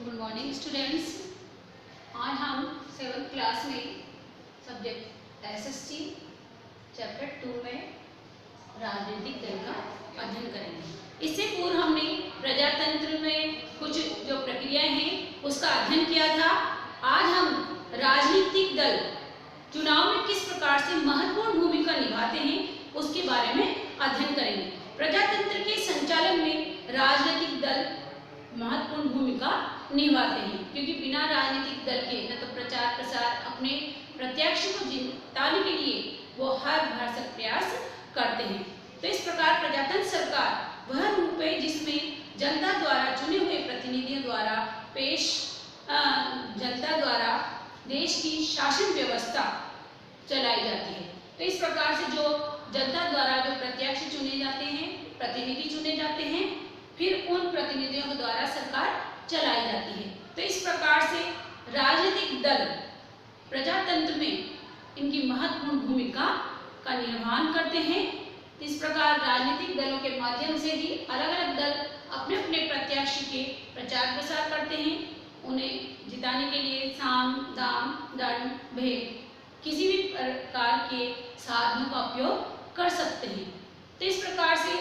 Good morning students. आज हम 7th class में सब्जेक्ट एसएसटी चैप्टर 2 में राजनीतिक दल का अध्ययन करेंगे। इससे पूर्व हमने प्रजातंत्र में कुछ जो प्रक्रियाएं हैं उसका अध्ययन किया था। आज हम राजनीतिक दल चुनाव में किस प्रकार से महत्वपूर्ण भूमिका निभाते हैं उसके बारे में अध्ययन करेंगे। प्रजातंत्र के संचालन में राजनीतिक दल महत्वपूर्ण भूमिका निभाते हैं, क्योंकि बिना राजनीतिक दल के न तो प्रचार प्रसार अपने प्रत्याशी को जिताने के लिए वो हर भरसक प्रयास करते हैं। तो इस प्रकार प्रजातंत्र सरकार वह रूप है जिसमें जनता द्वारा चुने हुए प्रतिनिधियों द्वारा जनता द्वारा देश की शासन व्यवस्था चलाई जाती है। तो इस प्रकार से जो जनता द्वारा जो प्रत्याशी चुने जाते हैं, प्रतिनिधि चुने जाते हैं, फिर उन प्रतिनिधियों के द्वारा सरकार चलाई जाती है। तो इस प्रकार से राजनीतिक दल प्रजातंत्र में इनकी महत्वपूर्ण भूमिका का निर्वहन करते हैं। इस प्रकार राजनीतिक दलों के माध्यम से ही अलग अलग दल अपने अपने प्रत्याशी के प्रचार प्रसार करते हैं। उन्हें जिताने के लिए साम दाम दंड भेद किसी भी प्रकार के साधनों का उपयोग कर सकते हैं। तो इस प्रकार से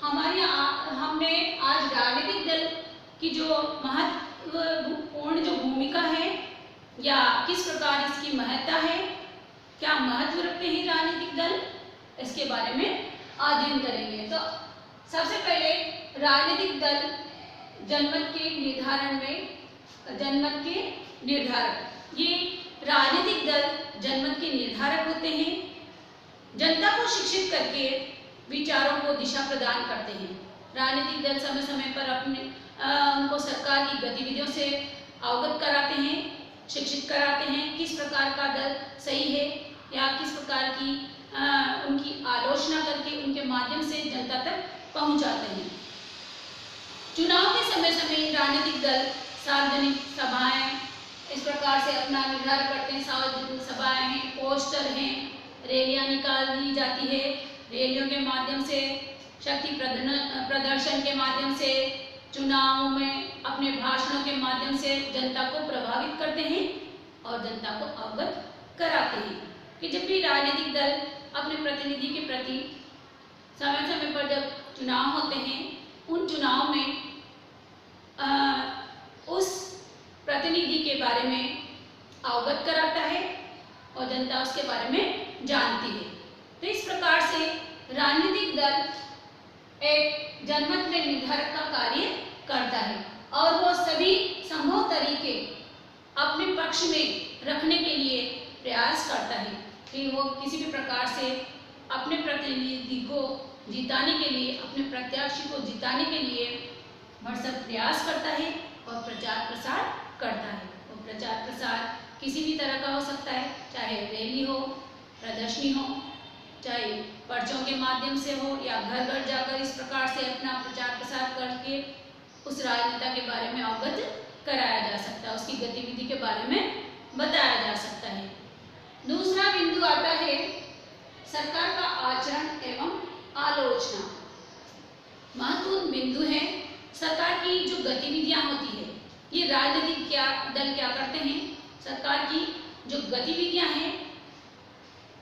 हमने आज राजनीतिक दल की जो महत्वपूर्ण जो भूमिका है या किस प्रकार इसकी महत्ता है, क्या महत्व रखते हैं राजनीतिक दल, इसके बारे में अध्ययन करेंगे। तो सबसे पहले राजनीतिक दल जनमत के निर्धारक, ये राजनीतिक दल जनमत के निर्धारक होते हैं। जनता को शिक्षित करके विचारों को दिशा प्रदान करते हैं। राजनीतिक दल समय समय पर उनको सरकार की गतिविधियों से अवगत कराते हैं, शिक्षित कराते हैं किस प्रकार का दल सही है या किस प्रकार की उनकी आलोचना करके उनके माध्यम से जनता तक पहुंचाते हैं। चुनाव के समय समय राजनीतिक दल सार्वजनिक सभाएं इस प्रकार से अपना निर्धारण करते हैं। सार्वजनिक सभाएं हैं, पोस्टर हैं, रैलियां निकाल दी जाती है। रैलियों के माध्यम से, शक्ति प्रदर्शन के माध्यम से, चुनाव में अपने भाषणों के माध्यम से जनता को प्रभावित करते हैं और जनता को अवगत कराते हैं कि जब भी राजनीतिक दल अपने प्रतिनिधि के प्रति समय समय पर जब चुनाव होते हैं, उन चुनाव में उस प्रतिनिधि के बारे में अवगत कराता है और जनता उसके बारे में जानती है। तो इस प्रकार से राजनीतिक दल एक जनमत में निर्धारक का कार्य करता है और वो सभी संभव तरीके अपने पक्ष में रखने के लिए प्रयास करता है कि वो किसी भी प्रकार से अपने प्रतिनिधि को जिताने के लिए, अपने प्रत्याशी को जिताने के लिए भरसक प्रयास करता है और प्रचार प्रसार करता है। और प्रचार प्रसार किसी भी तरह का हो सकता है, चाहे रैली हो, प्रदर्शनी हो, चाहे पर्चों के माध्यम से हो या घर घर जाकर इस प्रकार से अपना प्रचार प्रसार करके उस राजनेता के बारे में अवगत कराया जा सकता है, उसकी गतिविधि के बारे में बताया जा सकता है। दूसरा बिंदु आता है सरकार का आचरण एवं आलोचना। महत्वपूर्ण बिंदु है सरकार की जो गतिविधियां होती है, ये राजनीतिक दल क्या करते हैं, सरकार की जो गतिविधियां हैं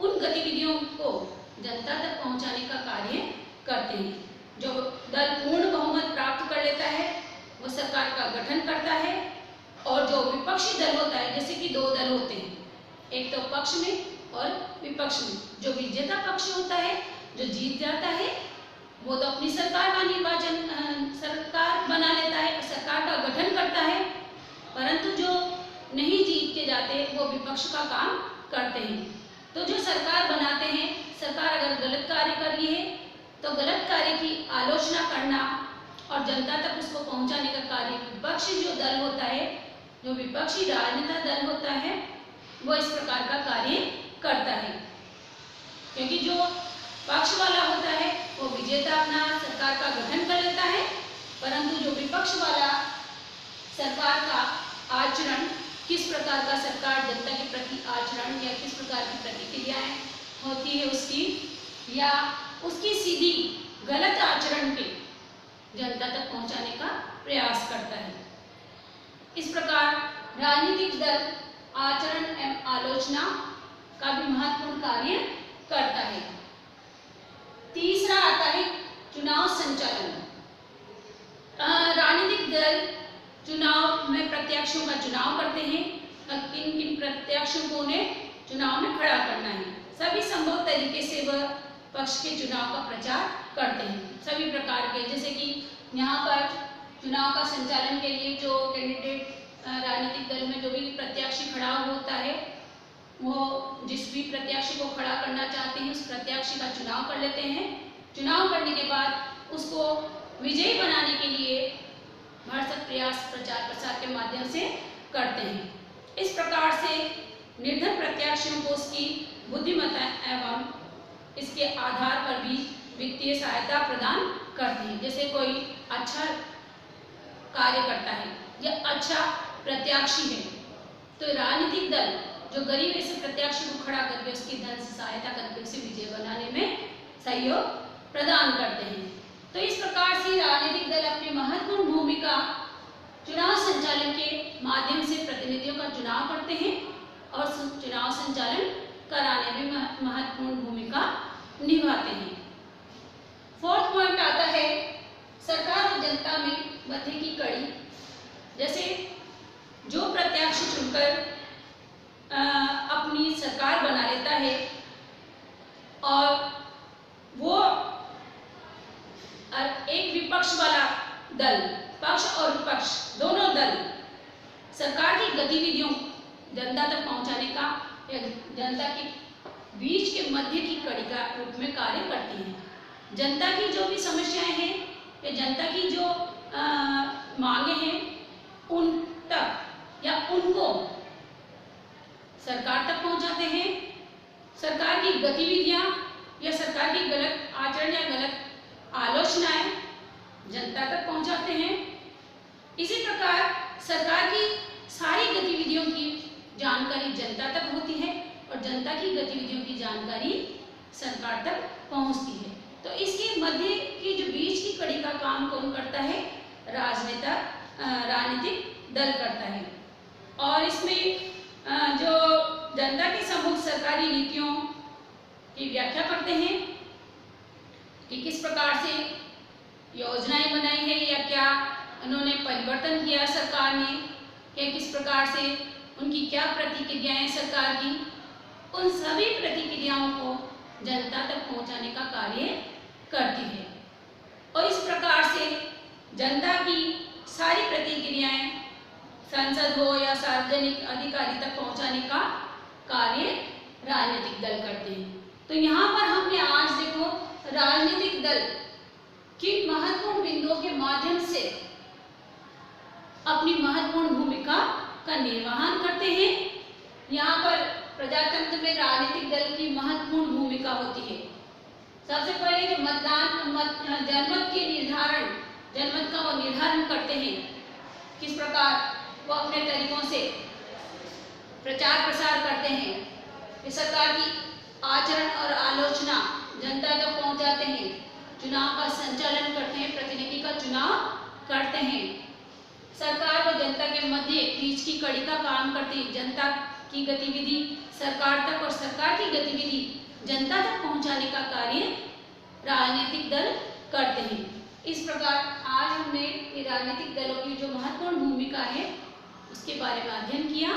उन गतिविधियों को जनता तक पहुंचाने का कार्य करते हैं। जो दल पूर्ण बहुमत प्राप्त कर लेता है वो सरकार का गठन करता है और जो विपक्षी दल होता है, जैसे कि दो दल होते हैं, एक तो पक्ष में और विपक्ष में। जो विजेता पक्ष होता है, जो जीत जाता है, वो तो अपनी सरकार बना लेता है और सरकार का गठन करता है, परंतु जो नहीं जीत के जाते वो विपक्ष का काम करते हैं। तो जो सरकार बनाते हैं, सरकार अगर गलत कार्य कर रही है तो गलत कार्य की आलोचना करना और जनता तक उसको पहुंचाने का कार्य विपक्षी जो दल होता है, जो विपक्षी राजनेता दल होता है, वो इस प्रकार का कार्य करता है। क्योंकि जो पक्ष वाला होता है वो विजेता अपना सरकार का गठन कर लेता है, परंतु जो विपक्ष वाला सरकार का आचरण, किस प्रकार का सरकार जनता के प्रति आचरण या किस प्रकार की प्रतिक्रियाएं होती है उसकी, या उसकी सीधी गलत आचरण के जनता तक पहुंचाने का प्रयास करता है। इस प्रकार राजनीतिक दल आचरण एवं आलोचना का भी महत्वपूर्ण कार्य करता है। तीसरा आता है चुनाव संचालन। राजनीतिक दल चुनाव में प्रत्याशियों का चुनाव करते हैं। किन किन प्रत्याशियों को उन्हें चुनाव में खड़ा करना है। सभी संभव तरीके से वह पक्ष के चुनाव का प्रचार करते हैं, सभी प्रकार के। जैसे कि यहाँ पर चुनाव का संचालन के लिए जो कैंडिडेट राजनीतिक दल में जो भी प्रत्याशी खड़ा होता है, वो जिस भी प्रत्याशी को खड़ा करना चाहते हैं उस प्रत्याशी का चुनाव कर लेते हैं। चुनाव करने के बाद उसको विजयी बनाने के लिए भरसक प्रयास प्रचार प्रसार के माध्यम से करते हैं। इस प्रकार से निर्धन प्रत्याशियों को उसकी बुद्धिमत्ता एवं इसके आधार पर भी वित्तीय सहायता प्रदान करते हैं। जैसे कोई अच्छा कार्य करता है या अच्छा प्रत्याशी है तो राजनीतिक दल जो गरीब ऐसे प्रत्याशी को खड़ा करके उसकी धन से सहायता करके उसे विजय बनाने में सहयोग प्रदान करते हैं। तो इस प्रकार से राजनीतिक दल अपनी महत्वपूर्ण भूमिका चुनाव संचालन के माध्यम से प्रतिनिधियों का चुनाव करते हैं और चुनाव संचालन कराने में महत्वपूर्ण भूमिका निभाते हैं। फोर्थ पॉइंट आता है सरकार और जनता में मध्य की कड़ी। जैसे जो प्रत्याशी चुनकर अपनी सरकार बना लेता है और वो एक विपक्ष वाला दल, पक्ष और विपक्ष दोनों दल सरकार की गतिविधियों जनता तक पहुंचाने का या जनता के बीच के मध्य की कड़ी का रूप में कार्य करती हैं। जनता की जो भी समस्याएं हैं या जनता की जो मांगे हैं उन तक या उनको सरकार तक पहुंचाते हैं। सरकार की गतिविधियां या सरकार की गलत आचरण या गलत आलोचनाएं जनता तक पहुंचाते हैं। इसी प्रकार सरकार की सारी गतिविधियों की जानकारी जनता तक होती है और जनता की गतिविधियों की जानकारी सरकार तक पहुंचती है। तो इसके मध्य की जो बीच की कड़ी का काम कौन करता है? राजनीतिक दल करता है। और इसमें जो जनता के सम्मुख सरकारी नीतियों की व्याख्या करते हैं कि किस प्रकार से योजनाएं बनाई है या क्या उन्होंने परिवर्तन किया सरकार ने, क्या किस प्रकार से उनकी क्या प्रतिक्रियाएं सरकार की, उन सभी प्रतिक्रियाओं को जनता तक पहुंचाने का कार्य करती है। और इस प्रकार से जनता की सारी प्रतिक्रियाएं संसद हो या सार्वजनिक अधिकारी तक पहुंचाने का कार्य राजनीतिक दल करते हैं। तो यहाँ पर हमने आज देखो राजनीतिक दल किन महत्वपूर्ण बिंदुओं के माध्यम से अपनी महत्वपूर्ण भूमिका का निर्वहन करते हैं। यहाँ पर प्रजातंत्र में राजनीतिक दल की महत्वपूर्ण भूमिका होती है। सबसे पहले जो जनमत के निर्धारण, जनमत का वो निर्धारण करते हैं, किस प्रकार वो अपने तरीकों से प्रचार प्रसार करते हैं, कि सरकार की आचरण और आलोचना जनता तक पहुंचाते हैं, चुनाव का संचालन करते हैं, प्रतिनिधि का चुनाव करते हैं, सरकार व जनता के मध्य बीच की कड़ी का काम करते हैं, जनता की गतिविधि सरकार तक और सरकार की गतिविधि जनता तक पहुंचाने का कार्य राजनीतिक दल करते हैं। इस प्रकार आज हमने राजनीतिक दलों की जो महत्वपूर्ण भूमिका है उसके बारे में अध्ययन किया।